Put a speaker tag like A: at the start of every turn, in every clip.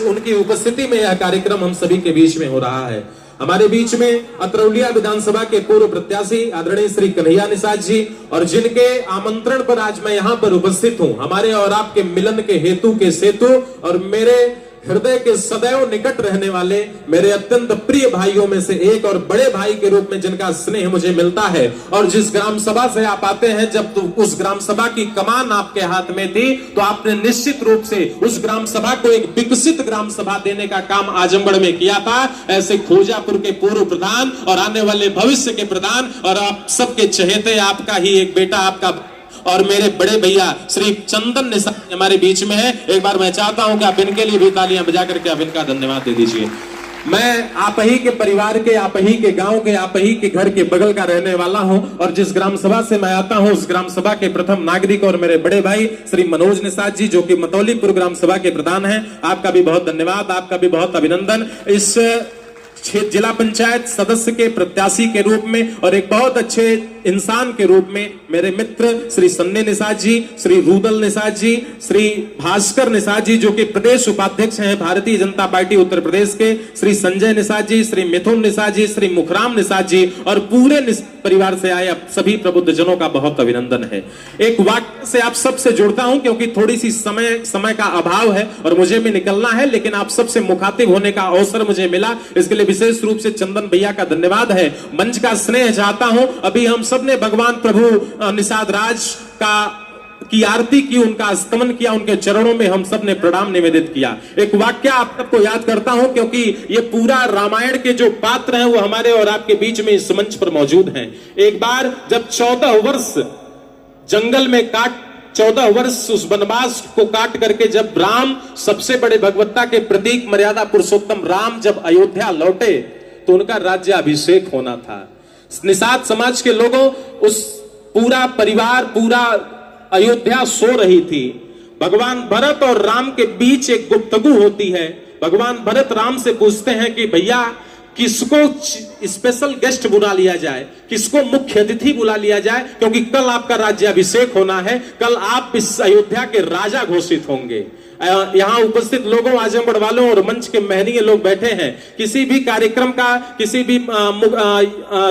A: उनकी उपस्थिति में यह कार्यक्रम हम सभी के बीच में हो रहा है। हमारे बीच में अतरौलिया विधानसभा के पूर्व प्रत्याशी आदरणीय श्री कन्हैया निषाद जी, और जिनके आमंत्रण पर आज मैं यहाँ पर उपस्थित हूँ, हमारे और आपके मिलन के हेतु के सेतु और मेरे हृदय के सदैव निकट रहने वाले मेरे अत्यंत प्रिय भाइयों में से एक और बड़े भाई के रूप में जिनका स्नेह मुझे मिलता है। और जिस ग्राम सभा से आप आते हैं, जब तो उस ग्राम सभा की कमान आपके हाथ में थी तो आपने निश्चित रूप से उस ग्राम सभा को एक विकसित ग्राम सभा देने का काम आजमगढ़ में किया था। ऐसे खोजापुर के पूर्व प्रधान और आने वाले भविष्य के प्रधान और आप सबके चहेते आपका ही एक बेटा, आपका और मेरे बड़े भैया श्री चंदन निषाद हमारे बीच में है। एक बार मैं चाहता हूं कि आप इनके लिए भी तालियां बजा करके आप इनका धन्यवाद दे दीजिए। मैं आप ही के परिवार के, आप ही के गांव के, आप ही के घर के बगल का रहने वाला हूं और जिस ग्राम सभा से मैं आता हूं उस ग्राम सभा के प्रथम नागरिक और मेरे बड़े भाई श्री मनोज निषाद जी, जो कि मतौलीपुर ग्राम सभा के प्रधान हैं। आपका भी बहुत धन्यवाद, आपका भी बहुत अभिनंदन। इस जिला पंचायत सदस्य के प्रत्याशी के रूप में और एक बहुत अच्छे इंसान के रूप में मेरे मित्र श्री सन्ने निषाद जी, श्री रुदल निषाद जी, श्री भास्कर निषाद जी, जो कि प्रदेश उपाध्यक्ष हैं भारतीय जनता पार्टी उत्तर प्रदेश के, श्री संजय निषाद जी, श्री मिथुन निषाद जी, श्री मुखराम निषाद जी और पूरे परिवार से आए सभी प्रबुद्ध जनों का बहुत अभिनंदन है। एक वाक्य से आप सबसे जुड़ता हूं क्योंकि थोड़ी सी समय का अभाव है और मुझे भी निकलना है, लेकिन आप सबसे मुखातिब होने का अवसर मुझे मिला, इसके लिए विशेष रूप से चंदन भैया का धन्यवाद है। मंच का स्नेह चाहता हूं। अभी हम सबने भगवान प्रभु निषाद राज की आरती की, उनका स्तमन किया, उनके चरणों में हम सब ने प्रणाम निवेदित किया। एक वाक्य आप सबको याद करता हूं क्योंकि ये पूरा रामायण के जो पात्र हैं वो हमारे और आपके बीच में इस मंच पर मौजूद हैं। एक बार जब 14 वर्ष जंगल में 14 वर्ष उस वनवास को काट करके जब राम, सबसे बड़े भगवत्ता के प्रतीक मर्यादा पुरुषोत्तम राम, जब अयोध्या लौटे तो उनका राज्याभिषेक होना था। निषाद समाज के लोगों, उस पूरा परिवार, पूरा अयोध्या सो रही थी। भगवान भरत और राम के बीच एक गुफ्तगू होती है। भगवान भरत राम से पूछते हैं कि भैया किसको स्पेशल गेस्ट बुला लिया जाए, किसको मुख्य अतिथि बुला लिया जाए, क्योंकि कल आपका राज्याभिषेक होना है, कल आप इस अयोध्या के राजा घोषित होंगे। यहाँ उपस्थित लोगों, आजमगढ़ वालों और मंच के महनीय लोग बैठे हैं। किसी भी कार्यक्रम का, किसी भी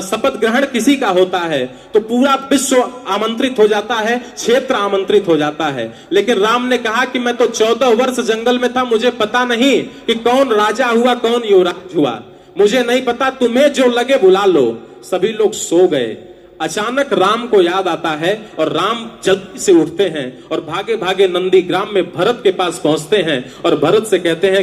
A: शपथ ग्रहण किसी का होता है तो पूरा विश्व आमंत्रित हो जाता है, क्षेत्र आमंत्रित हो जाता है। लेकिन राम ने कहा कि मैं तो 14 वर्ष जंगल में था, मुझे पता नहीं कि कौन राजा हुआ, कौन युवराज हुआ, मुझे नहीं पता, तुम्हें जो लगे बुला लो। सभी लोग सो गए। अचानक राम को याद आता है और राम जल्दी से उठते हैं और भागे भागे नंदी ग्राम में भरत के पास पहुंचते हैं और भरत से कहते हैं